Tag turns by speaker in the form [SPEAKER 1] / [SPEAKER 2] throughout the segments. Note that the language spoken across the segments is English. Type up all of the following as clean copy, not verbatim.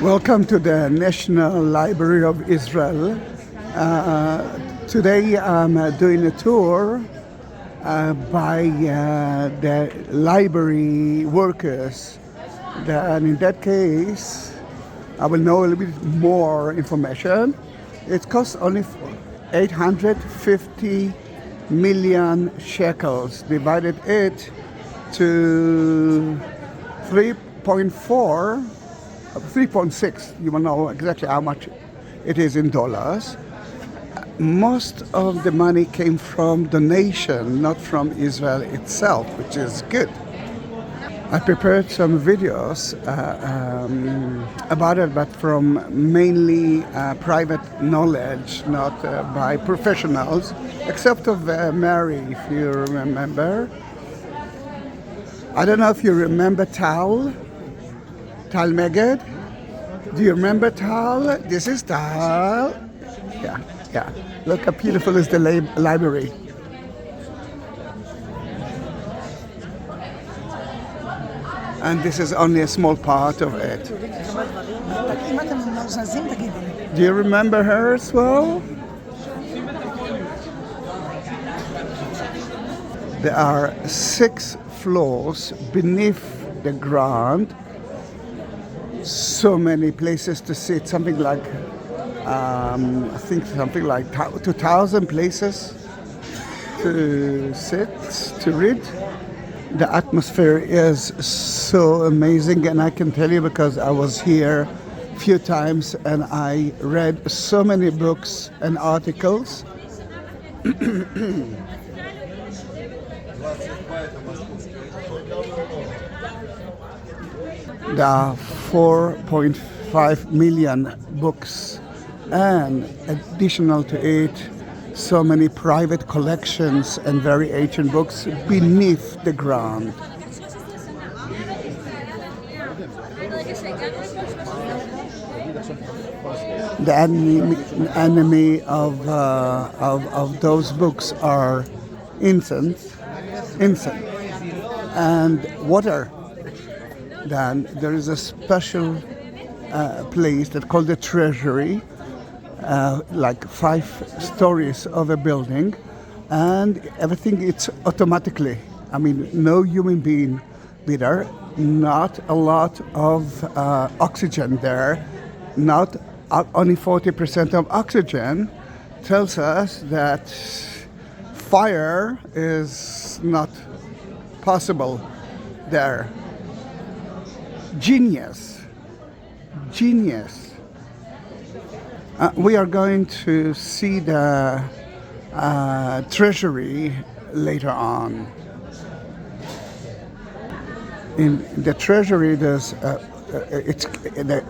[SPEAKER 1] Welcome to the National Library of Israel. Today I'm doing a tour by the library workers. And in that case, I will know a little bit more information. It costs only 850 million shekels. Divided it to 3.6, you will know exactly how much it is in dollars. Most of the money came from donation, not from Israel itself, which is good. I prepared some videos about it, but from mainly private knowledge, not by professionals, except of Mary, if you remember. I don't know if you remember Tal Meged. Do you remember Tal? This is Tal. Yeah. Look how beautiful is the library. And this is only a small part of it. Do you remember her as well? There are 6 floors beneath the ground. So many places to sit, something like, I think something like 2,000 places to sit, to read. The atmosphere is so amazing, and I can tell you because I was here a few times and I read so many books and articles. There are 4.5 million books, and additional to it, so many private collections and very ancient books beneath the ground. The enemy of those books are incense and water. Then there is a special place that's called the Treasury, like 5 stories of a building, and everything it's automatically. I mean, no human being be there, not a lot of oxygen there, not only 40% of oxygen tells us that fire is not possible there. Genius. We are going to see the Treasury later on. In the Treasury, the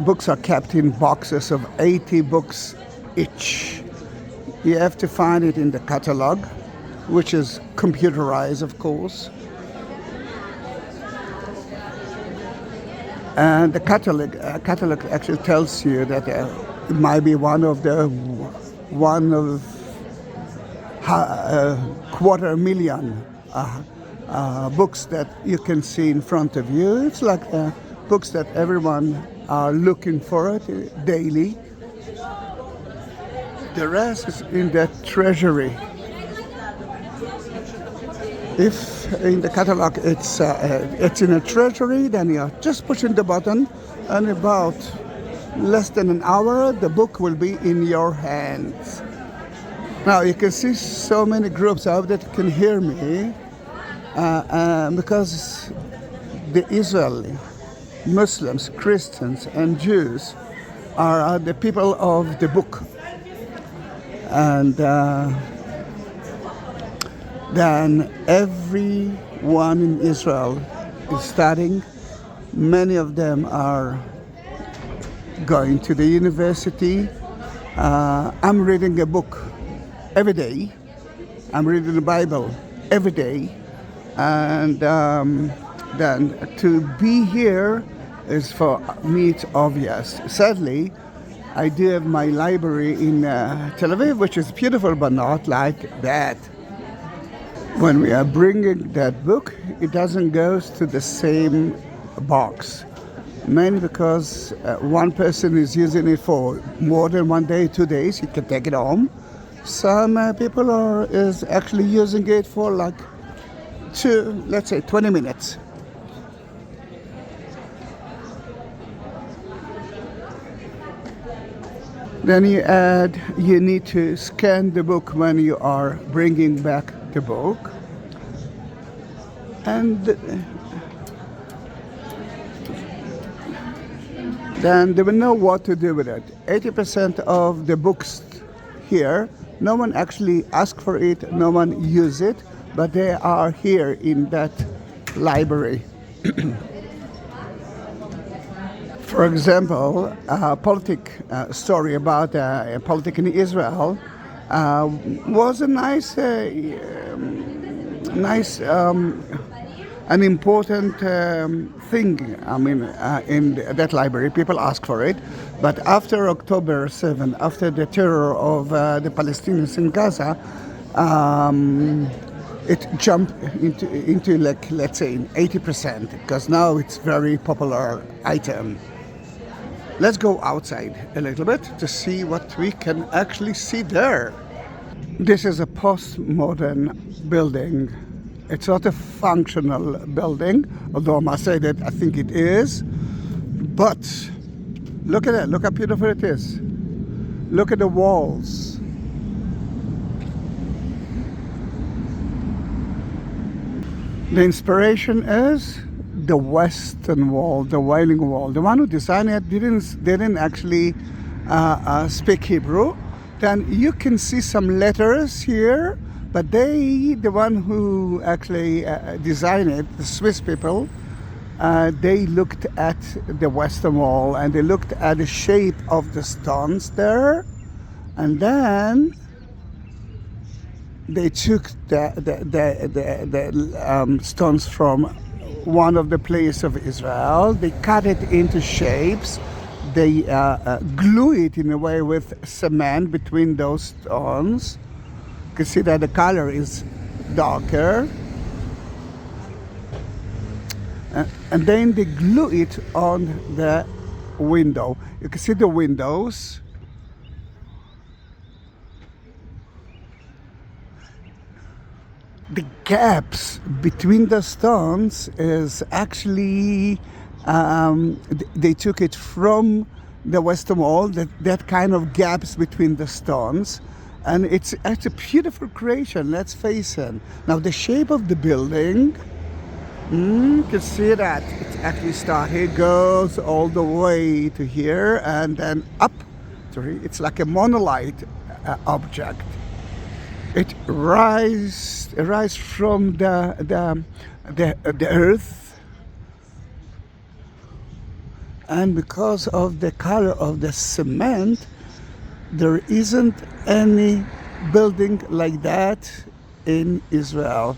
[SPEAKER 1] books are kept in boxes of 80 books each. You have to find it in the catalog, which is computerized, of course. And the catalog actually tells you that it might be one of 250,000 books that you can see in front of you. It's like books that everyone are looking for it daily. The rest is in the Treasury. If in the catalog it's in a Treasury, then you're just pushing the button, and about less than an hour, the book will be in your hands. Now you can see so many groups. I hope that you can hear me, because the Israeli Muslims, Christians, and Jews are the people of the book, and then everyone in Israel is studying. Many of them are going to the university. I'm reading a book every day. I'm reading the Bible every day. And then to be here is for me it's obvious. Sadly, I do have my library in Tel Aviv, which is beautiful, but not like that. When we are bringing that book, it doesn't go to the same box. Mainly because one person is using it for more than 1 day, 2 days. He can take it home. Some people is actually using it for like let's say 20 minutes. Then you need to scan the book when you are bringing back the book. And then they will know what to do with it. 80% of the books here, no one actually asks for it, no one uses it, but they are here in that library. For example, a story about a politic in Israel was a nice, an important thing. I mean, in that library, people ask for it. But after October 7, after the terror of the Palestinians in Gaza, it jumped into like, let's say, 80%, because now it's very popular item. Let's go outside a little bit to see what we can actually see there. This is a postmodern building. It's not a functional building, although I must say that I think it is. But look at it, look how beautiful it is. Look at the walls. The inspiration is the Western Wall, the Wailing Wall. The one who designed it didn't actually speak Hebrew. Then you can see some letters here, but the one who actually designed it, the Swiss people, they looked at the Western Wall and they looked at the shape of the stones there, and then they took the stones from one of the places of Israel. They cut it into shapes. They glue it in a way with cement between those stones. You can see that the color is darker. And then they glue it on the window. You can see the windows. The gaps between the stones is actually, they took it from the Western Wall, that kind of gaps between the stones. And it's a beautiful creation, let's face it. Now the shape of the building, you can see that it actually started, goes all the way to here and then up. It's like a monolith object. It rise from the earth, and because of the color of the cement, there isn't any building like that in Israel.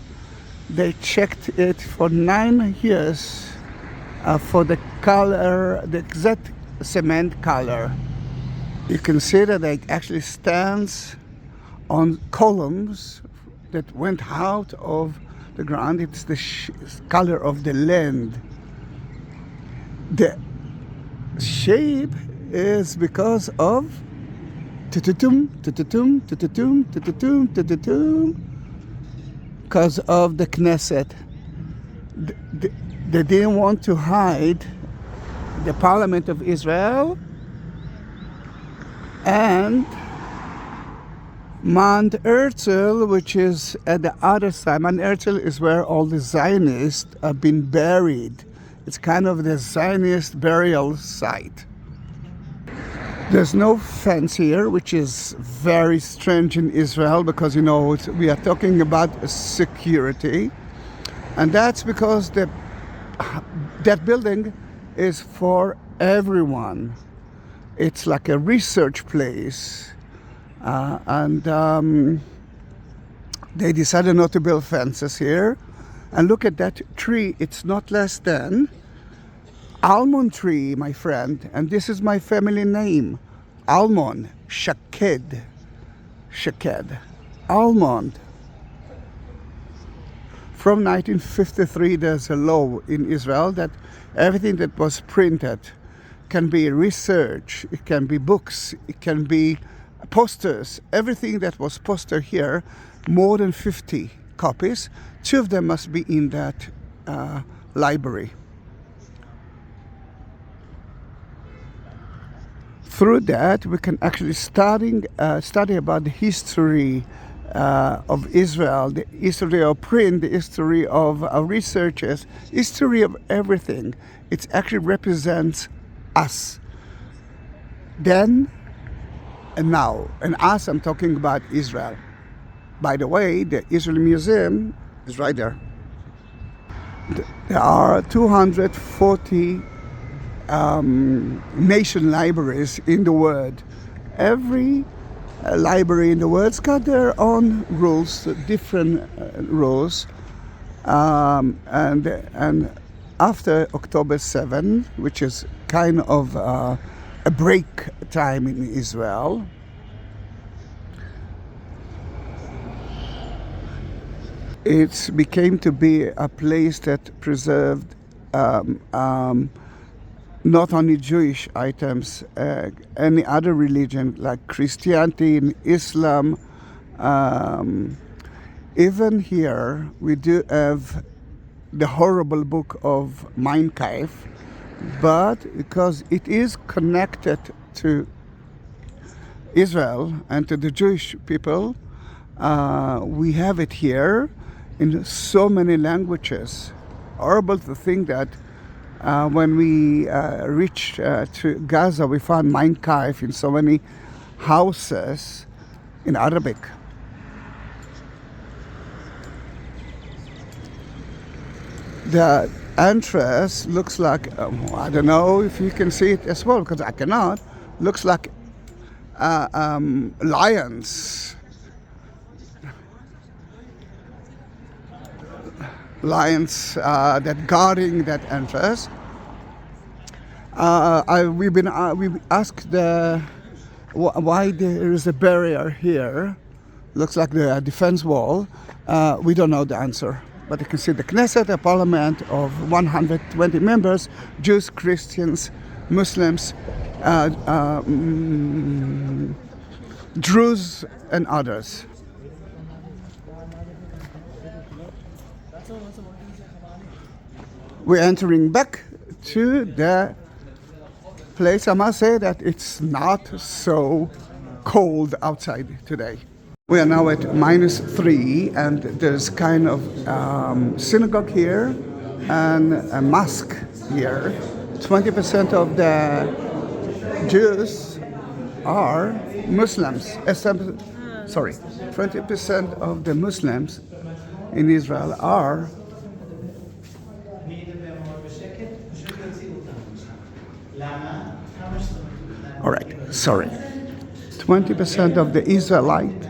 [SPEAKER 1] They checked it for 9 years for the color, the exact cement color. You can see that it actually stands on columns that went out of the ground. It's the color of the land. The shape is because of because of the Knesset. They didn't want to hide the Parliament of Israel and Mount Herzl, which is at the other side. Mount Herzl is where all the Zionists have been buried. It's kind of the Zionist burial site. There's no fence here, which is very strange in Israel because, you know, we are talking about security. And that's because that building is for everyone. It's like a research place. And they decided not to build fences here. And look at that tree. It's not less than almond tree, my friend. And this is my family name. Almond. Shaked. Almond. From 1953, there's a law in Israel that everything that was printed can be research, it can be books, it can be posters. Everything that was posted here, more than 50 copies, 2 of them must be in that library. Through that, we can actually study about the history of Israel, the history of print, the history of researchers, history of everything. It actually represents us. Then and now. And us, I'm talking about Israel. By the way, the Israel Museum is right there. There are 240 nation libraries in the world. Every library in the world's got their own rules, different rules. And after October 7, which is kind of a break time in Israel, it became to be a place that preserved not only Jewish items, any other religion like Christianity and Islam. Even here, we do have the horrible book of Mein Kampf, but because it is connected to Israel and to the Jewish people, we have it here in so many languages. Horrible to think that when we reached to Gaza, we found Mein Kampf in so many houses in Arabic. The entrance looks like, I don't know if you can see it as well, because I cannot, looks like lions. Lions that guarding that entrance. We asked why there is a barrier here. Looks like the defense wall. We don't know the answer, but you can see the Knesset, a parliament of 120 members, Jews, Christians, Muslims, Druze, and others. We're entering back to the place. I must say that it's not so cold outside today. We are now at -3, and there's kind of synagogue here and a mosque here. 20% of the Jews are Muslims. 20% of the Muslims in Israel are all right, sorry. 20% of the Israelites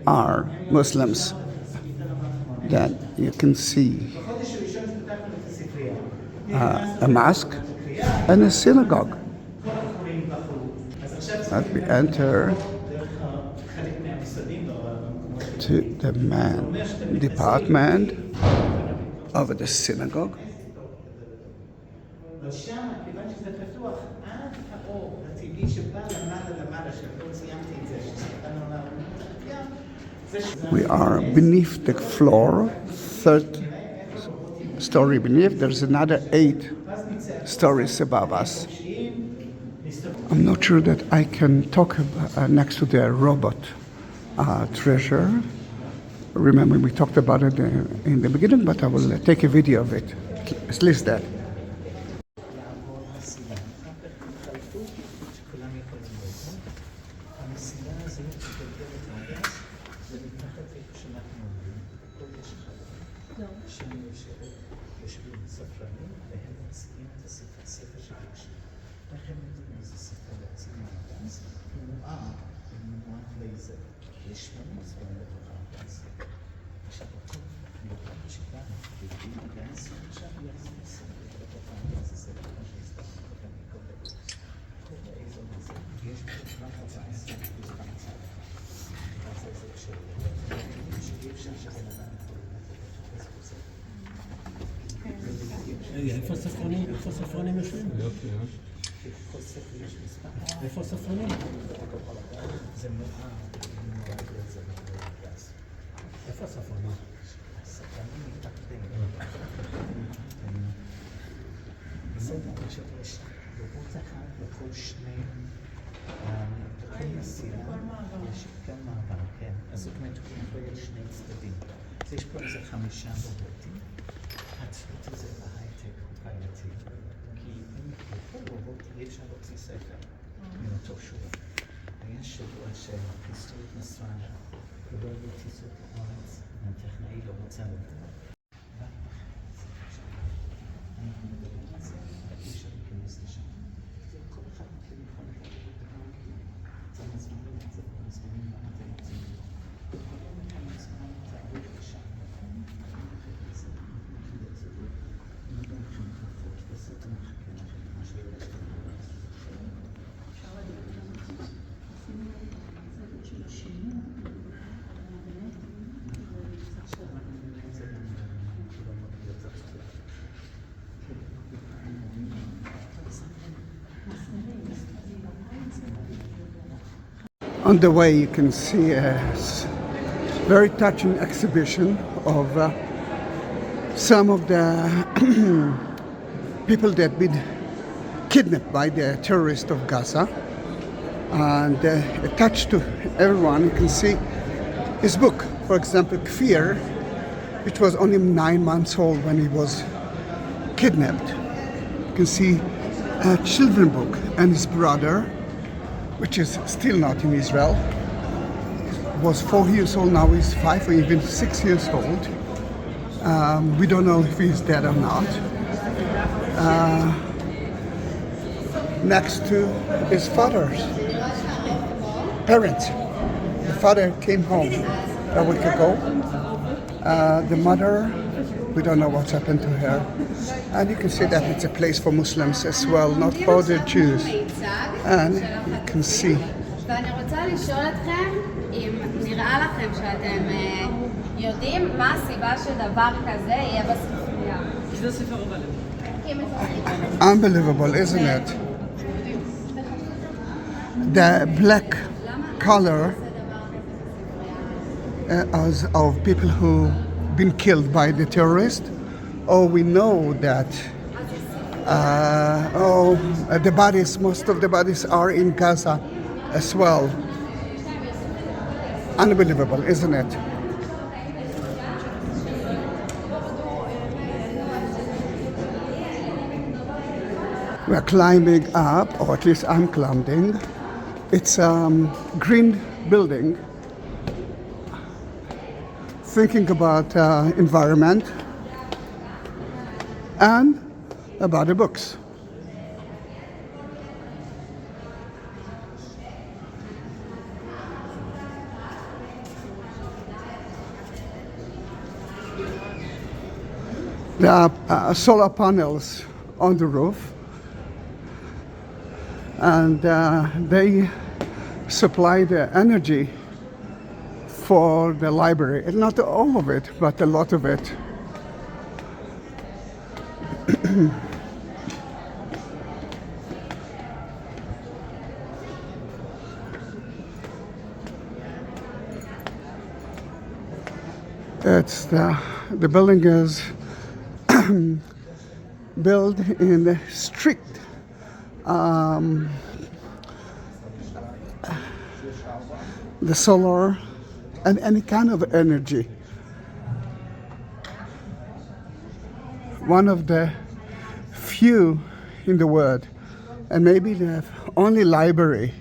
[SPEAKER 1] are Muslims. Then you can see a mosque and a synagogue. As we enter to the main department of the synagogue. We are beneath the floor, 3rd story beneath. There's another 8 stories above us. I'm not sure that I can talk next to the robot treasure. Remember, we talked about it in the beginning, but I will take a video of it. At least that.
[SPEAKER 2] איפה הספרונים יושבים? איפה הספרונים? זה איפה הספרונים?
[SPEAKER 3] יש דוברות אחת לכל שני, בכל מסיעה יש גם מעבר, כן. אז זאת אומרת, הוא יכול שני צדדים. אז יש פה איזה 5 רובוטים. הצוות הזה בהייטק הוא בעייתי, כי אם כל רובוט אי אפשר להוציא ספר מאותו שורה. ויש שבוע של היסטורית נסראללה, ולא היו טיסות לארץ, והטכנאי לא רוצה לבוא.
[SPEAKER 1] On the way you can see a very touching exhibition of some of the people that have been kidnapped by the terrorists of Gaza. And attached to everyone you can see his book. For example, Kafka, which was only 9 months old when he was kidnapped. You can see a children's book, and his brother, which is still not in Israel, was 4 years old, now he's 5 or even 6 years old. We don't know if he's dead or not. Next to his father's parents. The father came home a week ago. The mother, we don't know what's happened to her. And you can see that it's a place for Muslims as well, not for the Jews. And you can see.
[SPEAKER 4] ואני רוצה לשאול אתכם אם נראה לכם שאתם יודעים מה הסיבה שדבר כזה יהיה בספרייה.
[SPEAKER 2] זה ספר אבל.
[SPEAKER 1] Unbelievable, isn't it? The black color of people who've been killed by the terrorists. Oh, we know that the bodies, most of the bodies are in Gaza as well. Unbelievable, isn't it? We're climbing up, or at least I'm climbing. It's a green building, thinking about environment and about the books. There are solar panels on the roof, and they supply the energy for the library. And not all of it, but a lot of it. It's the building is built in the strict the solar and any kind of energy. One of the few in the world, and maybe the only library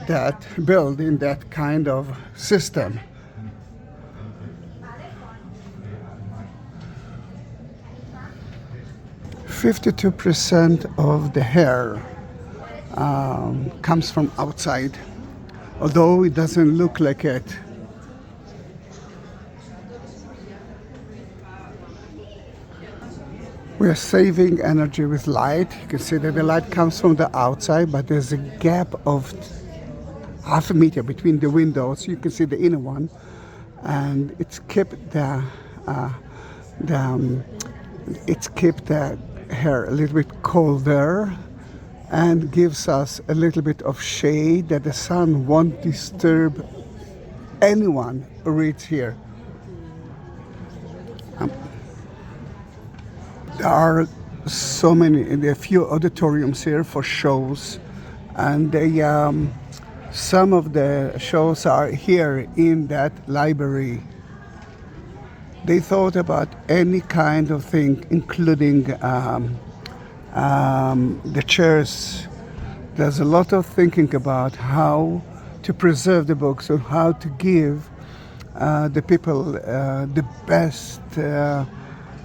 [SPEAKER 1] that built in that kind of system. %52% of the hair comes from outside, although it doesn't look like it. We're saving energy with light. You can see that the light comes from the outside, but there's a gap of half a meter between the windows. You can see the inner one, and it's kept the here a little bit colder and gives us a little bit of shade that the sun won't disturb anyone who reads here. There are there are a few auditoriums here for shows, and some of the shows are here in that library. They thought about any kind of thing, including the chairs. There's a lot of thinking about how to preserve the books and how to give the people the best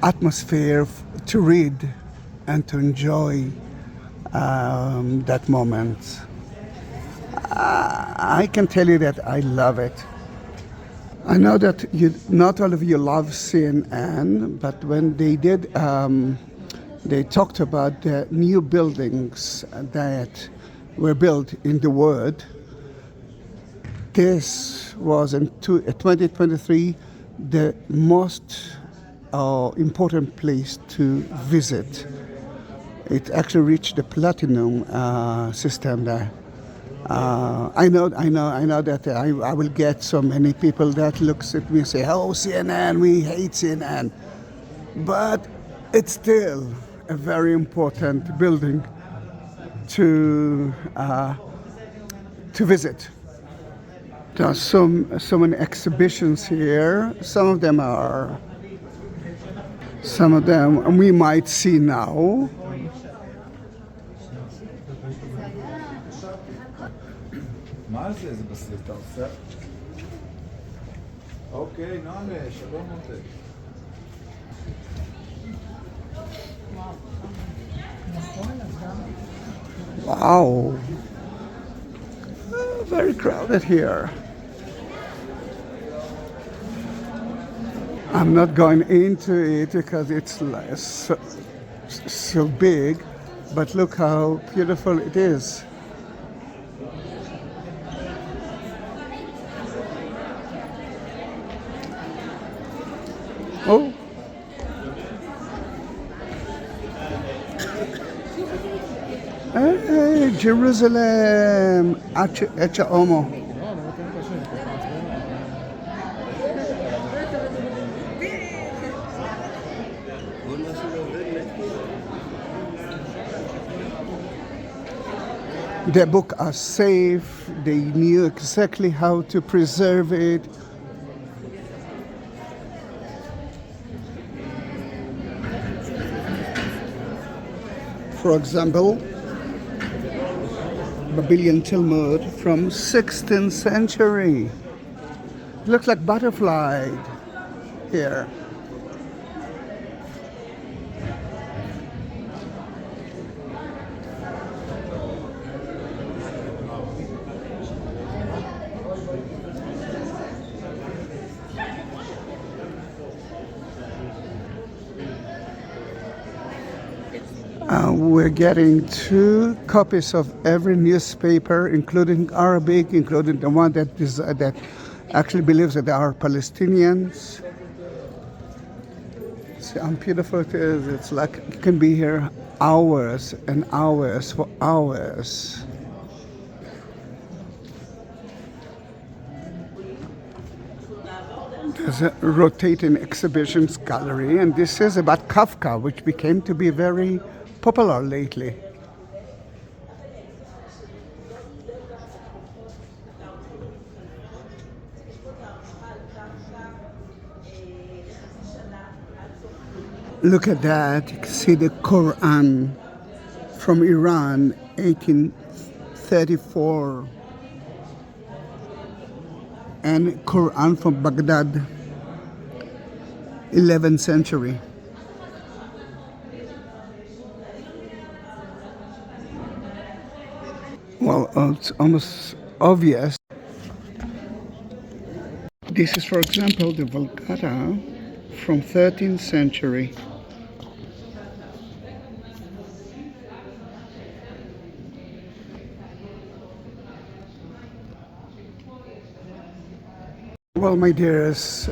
[SPEAKER 1] atmosphere to read and to enjoy that moment. I can tell you that I love it. I know that not all of you love CNN, but when they did, they talked about the new buildings that were built in the world. This was in 2023 the most important place to visit. It actually reached the platinum system there. I know that I will get so many people that looks at me and say, "Oh, CNN, we hate CNN," but it's still a very important building to visit. There are so many exhibitions here. Some of them we might see now.
[SPEAKER 5] מה זה? זה בסרט, אתה עושה? אוקיי, נעלה, שלום עודד.
[SPEAKER 1] Wow, very crowded here. I'm not going into it because it's so big, but look how beautiful it is. Oh. Hey, Jerusalem, Echa Omo. The book are safe. They knew exactly how to preserve it. For example, Babylonian Talmud from 16th century. It looks like butterfly here. We're getting 2 copies of every newspaper, including Arabic, including the one that actually believes that they are Palestinians. See how beautiful it is. It's like you can be here hours and hours for hours. There's a rotating exhibitions gallery, and this is about Kafka, which became to be very popular lately. Look at that, you can see the Quran from Iran, 1834, and Quran from Baghdad, 11th century. Well, it's almost obvious. This is, for example, the Vulgata from 13th century. Well, my dears,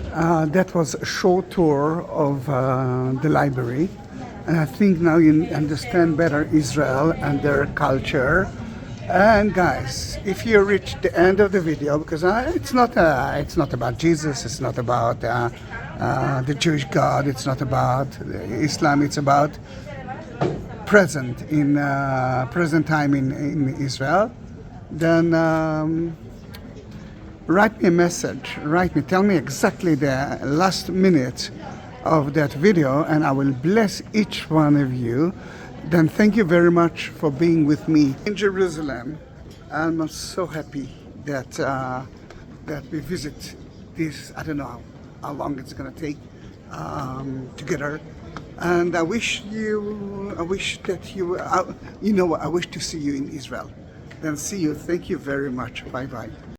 [SPEAKER 1] that was a short tour of the library. And I think now you understand better Israel and their culture. And guys, if you reach the end of the video, because it's not about Jesus, it's not about the Jewish God, it's not about Islam, it's about present time in Israel. Then write me a message. Tell me exactly the last minute of that video, and I will bless each one of you. Then thank you very much for being with me in Jerusalem. I'm so happy that that we visit this. I don't know how long it's gonna take together. And I wish that you, I wish to see you in Israel. Then see you. Thank you very much. Bye bye.